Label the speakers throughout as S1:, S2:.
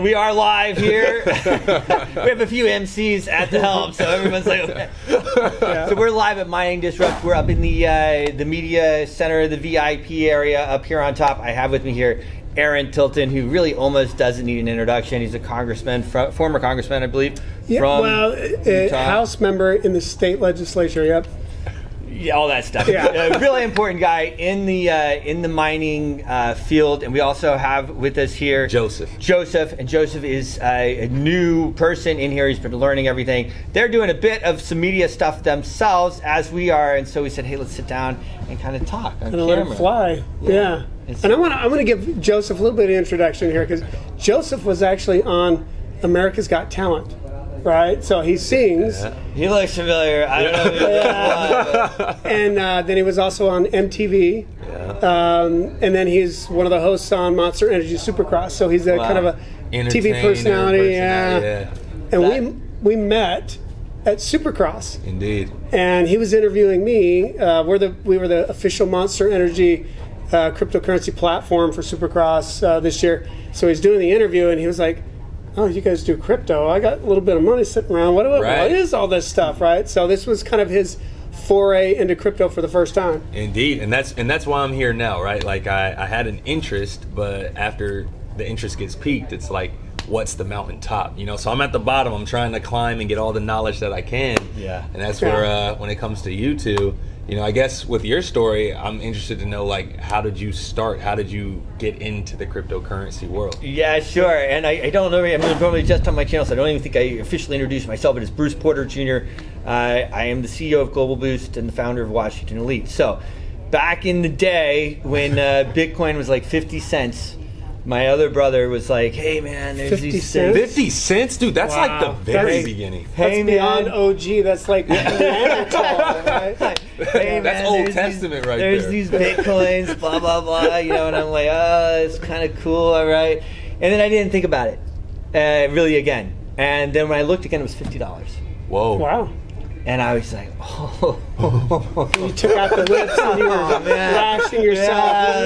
S1: And we are live here. We have a few MCs at the helm, so everyone's like, okay. So we're live at Mining Disrupt. We're up in the media center, the VIP area up here on top. I have with me here Aaron Tilton, who really almost doesn't need an introduction. He's a congressman, former congressman, I believe.
S2: Yeah,
S1: from
S2: House member in the state legislature. Yep.
S1: Yeah, all that stuff.
S2: Yeah.
S1: Really important guy in the mining field, and we also have with us here
S3: Joseph,
S1: and Joseph is a new person in here. He's been learning everything. They're doing a bit of some media stuff themselves, as we are, and so we said, hey, let's sit down and kind of talk on camera.
S2: Let it fly. Yeah. And I want to give Joseph a little bit of introduction here, because Joseph was actually on America's Got Talent. Right, so he sings.
S1: Yeah. He looks familiar. I don't know.
S2: And then he was also on MTV.
S3: Yeah.
S2: And then he's one of the hosts on Monster Energy Supercross. So he's a kind of a TV personality. Yeah. And we met at Supercross.
S3: Indeed.
S2: And he was interviewing me. We were the official Monster Energy cryptocurrency platform for Supercross this year. So he's doing the interview, and he was like, oh, you guys do crypto. I got a little bit of money sitting around. What is all this stuff, right? So this was kind of his foray into crypto for the first time.
S3: Indeed, and that's why I'm here now, right? Like I had an interest, but after the interest gets peaked, it's like, what's the mountaintop? You know, so I'm at the bottom. I'm trying to climb and get all the knowledge that I can.
S1: Yeah.
S3: And that's where when it comes to you two, you know, I guess with your story, I'm interested to know, like, how did you start? How did you get into the cryptocurrency world?
S1: Yeah, sure. And I don't know, I'm normally just on my channel, so I don't even think I officially introduced myself, but it's Bruce Porter Jr. I am the CEO of Global Boost and the founder of Washington Elite. So back in the day when Bitcoin was like 50 cents, my other brother was like, hey, man, there's
S2: 50
S1: these
S2: cents?
S3: 50 cents? Dude, that's like the very beginning.
S1: Hey,
S2: That's beyond OG. That's like Neanderthal, right?
S1: Hey,
S3: that's
S1: man,
S3: Old Testament right
S1: there. There's
S3: there.
S1: these Bitcoins, blah, blah, blah, you know, and I'm like, oh, it's kind of cool, all right. And then I didn't think about it, really, again. And then when I looked again, it was $50.
S3: Whoa.
S2: Wow.
S1: And I was like, oh.
S2: You took out the whips and you were lashing yourself.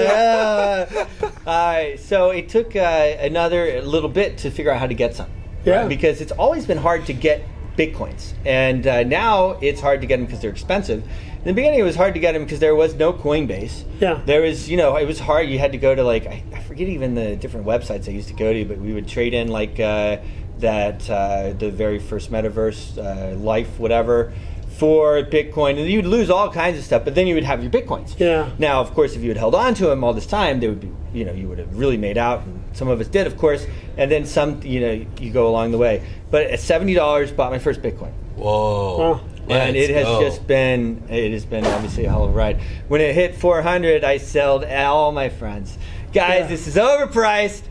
S1: Yeah. All right, so it took another little bit to figure out how to get some.
S2: Yeah.
S1: Right? Because it's always been hard to get Bitcoins. And now it's hard to get them because they're expensive. In the beginning, it was hard to get them because there was no Coinbase.
S2: Yeah.
S1: There was, you know, it was hard. You had to go to, like, I forget even the different websites I used to go to, but we would trade in, like, the very first metaverse, Life, whatever, for Bitcoin, and you'd lose all kinds of stuff, but then you would have your Bitcoins.
S2: Yeah.
S1: Now, of course, if you had held on to them all this time, they would be, you know, you would have really made out, and some of us did, of course, and then some, you know, you go along the way. But at $70, bought my first Bitcoin.
S3: Whoa.
S1: And it has been obviously a hell of a ride. When it hit 400, I sold all my friends. Guys, this is overpriced.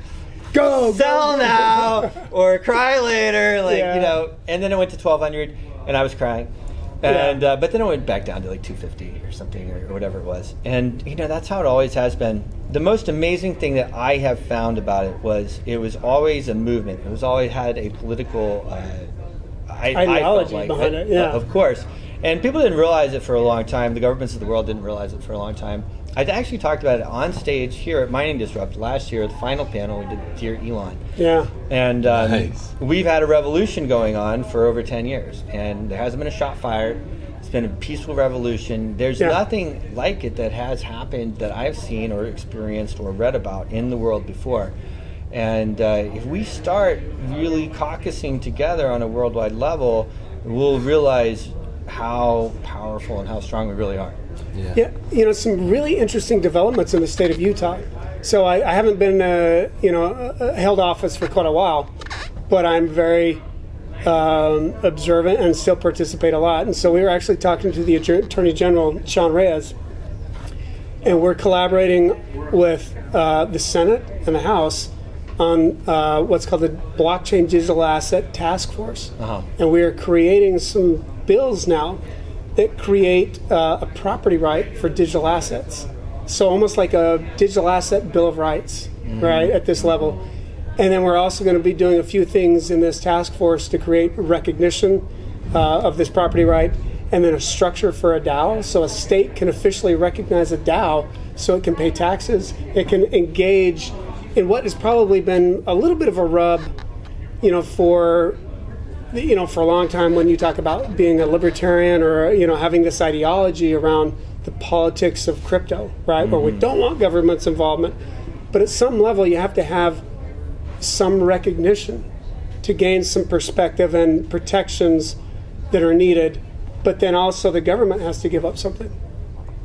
S1: Sell now or cry later, like, you know. And then it went to 1,200, and I was crying. And but then it went back down to like 250 or something, or whatever it was. And you know, that's how it always has been. The most amazing thing that I have found about it was always a movement. It was always had a political
S2: ideology behind it. Yeah,
S1: of course. And people didn't realize it for a long time. The governments of the world didn't realize it for a long time. I actually talked about it on stage here at Mining Disrupt last year, the final panel we did with Dear Elon.
S2: Yeah.
S1: And
S3: nice.
S1: We've had a revolution going on for over 10 years, and there hasn't been a shot fired. It's been a peaceful revolution. There's nothing like it that has happened that I've seen or experienced or read about in the world before. And if we start really caucusing together on a worldwide level, we'll realize how powerful and how strong we really are.
S2: Yeah, you know, some really interesting developments in the state of Utah. So I haven't been, held office for quite a while, but I'm very observant and still participate a lot. And so we were actually talking to the Attorney General, Sean Reyes, and we're collaborating with the Senate and the House on what's called the Blockchain Digital Asset Task Force. And we are creating some bills now that create a property right for digital assets. So almost like a digital asset bill of rights, right, at this level. And then we're also going to be doing a few things in this task force to create recognition of this property right, and then a structure for a DAO, so a state can officially recognize a DAO so it can pay taxes, it can engage in what has probably been a little bit of a rub, for a long time when you talk about being a libertarian or, having this ideology around the politics of crypto, right? Where we don't want government's involvement. But at some level, you have to have some recognition to gain some perspective and protections that are needed. But then also the government has to give up something,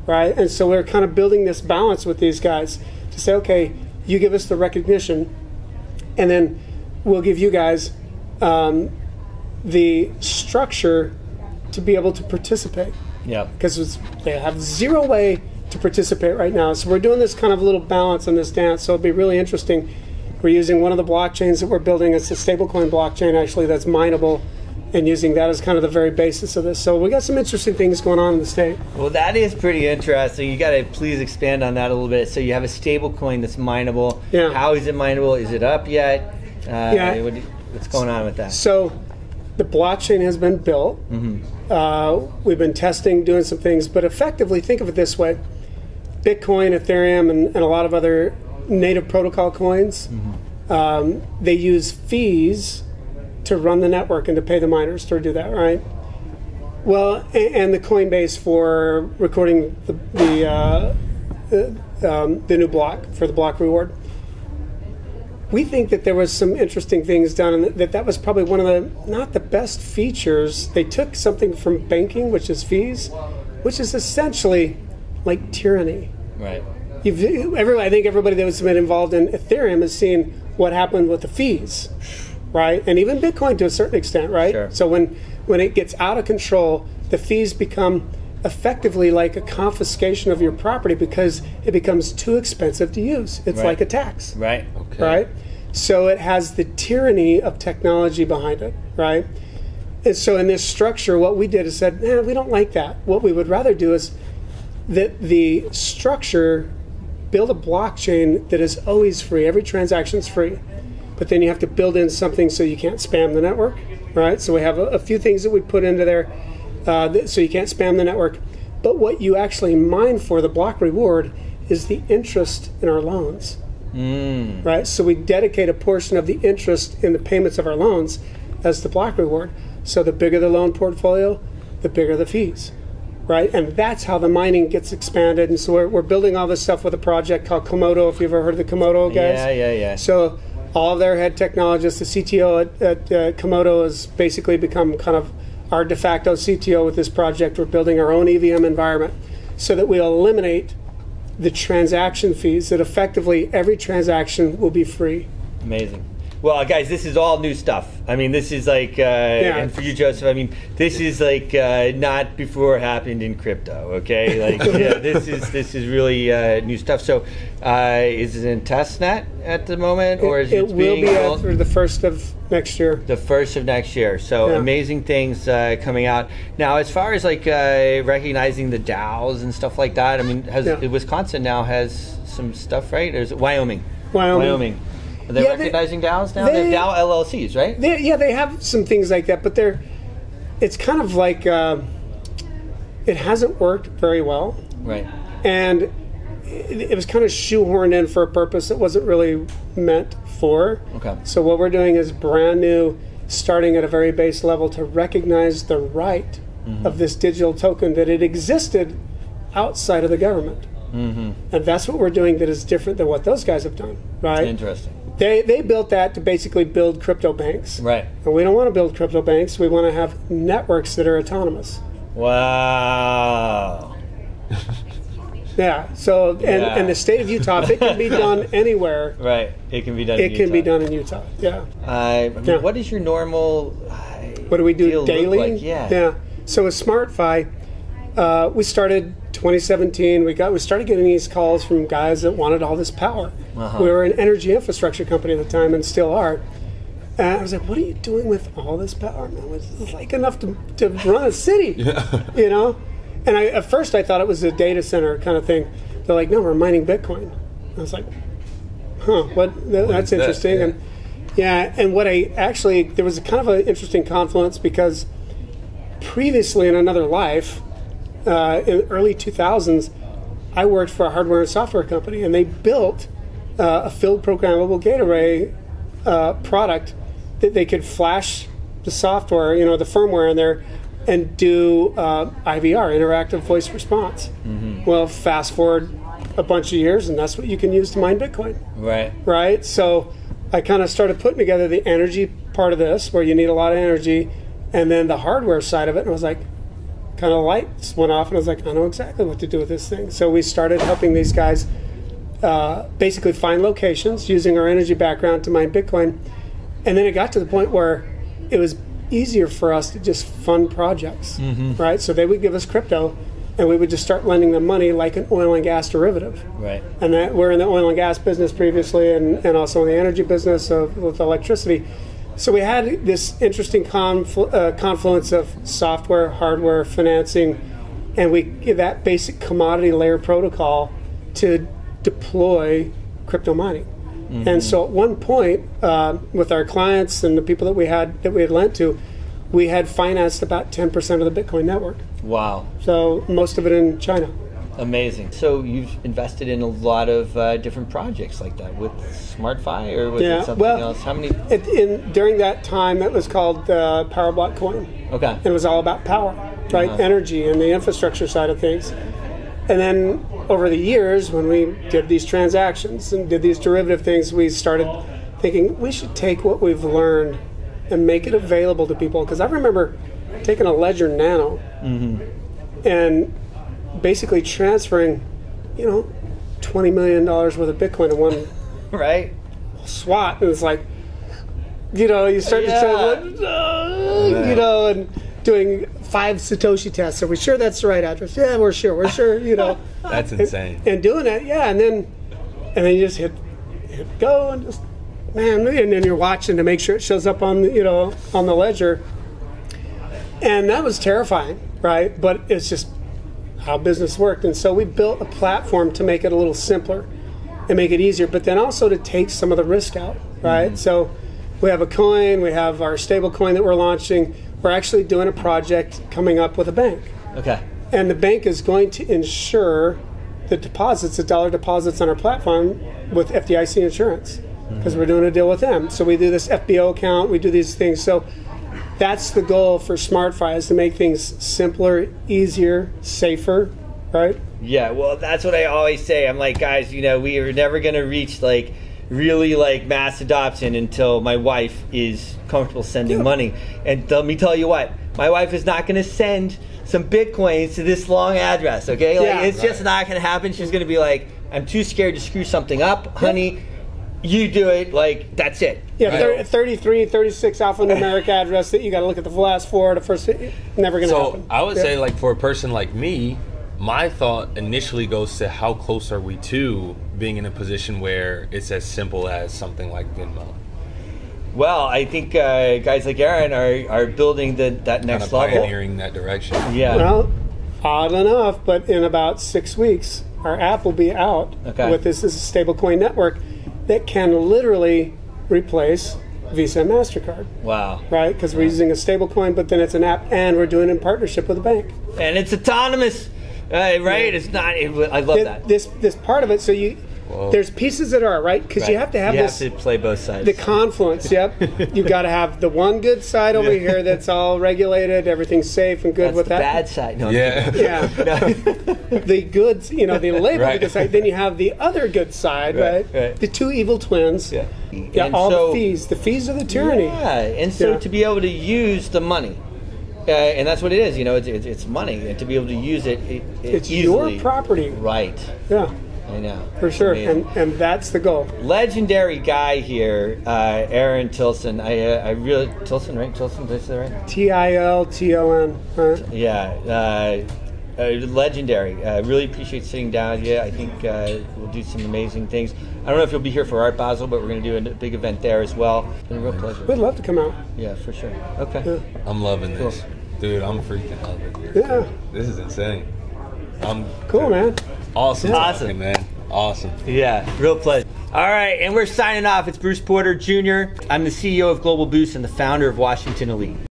S2: right? And so we're kind of building this balance with these guys to say, okay, you give us the recognition, and then we'll give you guys the structure to be able to participate.
S1: Yeah.
S2: Because they have zero way to participate right now. So we're doing this kind of little balance in this dance. So it'll be really interesting. We're using one of the blockchains that we're building. It's a stablecoin blockchain, actually, that's mineable, and using that as kind of the very basis of this. So we got some interesting things going on in the state.
S1: Well, that is pretty interesting. You got to please expand on that a little bit. So you have a stablecoin that's mineable.
S2: Yeah.
S1: How is it mineable? Is it up yet?
S2: Yeah.
S1: What's going on with that?
S2: So the blockchain has been built. We've been testing, doing some things, but effectively, think of it this way. Bitcoin, Ethereum, and a lot of other native protocol coins, they use fees to run the network and to pay the miners to do that, right? Well, and the Coinbase for recording the new block for the block reward. We think that there was some interesting things done, and that was probably one of the not the best features. They took something from banking, which is fees, which is essentially like tyranny.
S1: Right.
S2: I think everybody that was been involved in Ethereum has seen what happened with the fees, right? And even Bitcoin to a certain extent, right?
S1: Sure.
S2: So when it gets out of control, the fees become effectively like a confiscation of your property because it becomes too expensive to use. It's like a tax.
S1: Right.
S3: Okay.
S2: Right? So it has the tyranny of technology behind it, right? And so in this structure, what we did is said, we don't like that. What we would rather do is that the structure build a blockchain that is always free. Every transaction's free. But then you have to build in something so you can't spam the network, right? So we have a few things that we put into there so you can't spam the network. But what you actually mine for, the block reward, is the interest in our loans, right? So we dedicate a portion of the interest in the payments of our loans as the block reward. So the bigger the loan portfolio, the bigger the fees, right? And that's how the mining gets expanded. And so we're building all this stuff with a project called Komodo, if you've ever heard of the Komodo guys.
S1: Yeah.
S2: So all of their head technologists, the CTO at Komodo has basically become kind of our de facto CTO with this project. We're building our own EVM environment so that we eliminate the transaction fees, that effectively every transaction will be free.
S1: Amazing. Well, guys, this is all new stuff. I mean, this is like, and for you, Joseph, I mean, this is like not before happened in crypto. Okay, like this is really new stuff. So, is it in testnet at the moment, or is it
S2: will
S1: being
S2: be
S1: built?
S2: after the first of next year?
S1: The first of next year. So amazing things coming out. Now, as far as like recognizing the DAOs and stuff like that, I mean, Wisconsin now has some stuff, right? Or is it Wyoming?
S2: Wyoming.
S1: Are they recognizing DAOs now? They're DAO LLCs, right?
S2: They have some things like that, but it's kind of like it hasn't worked very well.
S1: Right.
S2: And it was kind of shoehorned in for a purpose it wasn't really meant for.
S1: Okay.
S2: So what we're doing is brand new, starting at a very base level to recognize the right of this digital token, that it existed outside of the government. And that's what we're doing that is different than what those guys have done, right?
S1: Interesting.
S2: They built that to basically build crypto banks.
S1: Right.
S2: And we don't want to build crypto banks. We want to have networks that are autonomous.
S1: Wow.
S2: Yeah. So, and the state of Utah, if it can be done anywhere.
S1: Right. It can be done in Utah.
S2: It can be done in Utah. Yeah.
S1: I mean, what is your normal
S2: what do we do daily?
S1: Like?
S2: Yeah. So with SmartFi, we started 2017. We started getting these calls from guys that wanted all this power. We were an energy infrastructure company at the time, and still are. And I was like, "What are you doing with all this power, man? It's like enough to run a city, you know?" And at first I thought it was a data center kind of thing. They're like, "No, we're mining Bitcoin." I was like, "Huh? That's interesting."
S3: Yeah.
S2: And there was a kind of an interesting confluence because previously in another life, in the early 2000s, I worked for a hardware and software company, and they built a field programmable gate array product that they could flash the software, the firmware in there, and do IVR, interactive voice response. Well, fast forward a bunch of years, and that's what you can use to mine Bitcoin. Right. So I kind of started putting together the energy part of this, where you need a lot of energy, and then the hardware side of it. And I was like, kind of lights went off, and I was like, I know exactly what to do with this thing. So we started helping these guys basically find locations using our energy background to mine Bitcoin. And then it got to the point where it was easier for us to just fund projects, right? So they would give us crypto, and we would just start lending them money like an oil and gas derivative.
S1: Right.
S2: And that we're in the oil and gas business previously, and also in the energy business with electricity. So we had this interesting confluence of software, hardware, financing, and we give that basic commodity layer protocol to deploy crypto mining. And so at one point, with our clients and the people that we had lent to, we had financed about 10% of the Bitcoin network.
S1: Wow.
S2: So most of it in China.
S1: Amazing. So you've invested in a lot of different projects like that with SmartFi, or was it something else? How many?
S2: During that time, it was called Power Block Coin.
S1: Okay.
S2: It was all about power, right? Energy and the infrastructure side of things. And then over the years, when we did these transactions and did these derivative things, we started thinking we should take what we've learned and make it available to people. Because I remember taking a Ledger Nano and basically transferring, $20 million worth of Bitcoin in one
S1: right
S2: swat. And it's like, you start to translate, and doing 5 Satoshi tests. Are we sure that's the right address? Yeah, we're sure.
S3: That's insane.
S2: And doing it, and then you just hit go and just, man, and then you're watching to make sure it shows up on on the ledger. And that was terrifying, right? But it's just how business worked. And so we built a platform to make it a little simpler and make it easier, but then also to take some of the risk out, right? So we have a coin, we have our stable coin that we're launching. We're actually doing a project coming up with a bank.
S1: Okay.
S2: And the bank is going to insure the deposits, the dollar deposits on our platform with FDIC insurance, because we're doing a deal with them. So we do this FBO account, we do these things. So that's the goal for SmartFi, is to make things simpler, easier, safer, right?
S1: Yeah, well, that's what I always say. I'm like, guys, we are never going to reach really mass adoption until my wife is comfortable sending money. And let me tell you what, my wife is not going to send some Bitcoins to this long address, okay? It's just not going to happen. She's going to be like, I'm too scared to screw something up, honey. You do it, that's it.
S2: Yeah, 33, 36 alphanumeric address that you got to look at the last 4, the first, never going to happen.
S3: So I would say, for a person like me, my thought initially goes to how close are we to being in a position where it's as simple as something like Venmo?
S1: Well, I think guys like Aaron are building that next level.
S3: Pioneering that direction.
S1: Yeah.
S2: Well, odd enough, but in about 6 weeks, our app will be out with this stablecoin network that can literally replace Visa and MasterCard.
S1: Wow.
S2: Right? Because we're using a stablecoin, but then it's an app, and we're doing it in partnership with a bank.
S1: And it's autonomous. Right? Yeah. It's not. I love that.
S2: This part of it. So there's pieces that are right, because you have to have
S1: you have to play both sides.
S2: The confluence. Yep. You've got to have the one good side over here that's all regulated, everything's safe and good
S1: that's
S2: with
S1: the
S2: that.
S1: Bad side. No,
S2: yeah. The good, the label good side. Then you have the other good side, right? The two evil twins. Yeah. Yeah. The fees. The fees are the tyranny.
S1: Yeah. And so to be able to use the money. And that's what it is, it's money, and to be able to use it
S2: it's
S1: easily.
S2: Your property.
S1: Right.
S2: Yeah.
S1: I know.
S2: For sure, and that's the goal.
S1: Legendary guy here, Aaron Tilton. I really, Tilton, right? Tilton, did I say that right?
S2: Tilton, right?
S1: Yeah. Legendary. Really appreciate sitting down with you. I think we'll do some amazing things. I don't know if you'll be here for Art Basel, but we're going to do a big event there as well. It's been a real pleasure.
S2: We'd love to come out.
S1: Yeah, for sure. Okay.
S2: Yeah.
S3: I'm loving this. Dude, I'm freaking loving it.
S2: Yeah.
S3: This is insane.
S2: Cool, man.
S3: Awesome.
S1: Yeah. Awesome,
S3: man. Awesome.
S1: Yeah, real pleasure. All right, and we're signing off. It's Bruce Porter Jr. I'm the CEO of Global Boost and the founder of Washington Elite.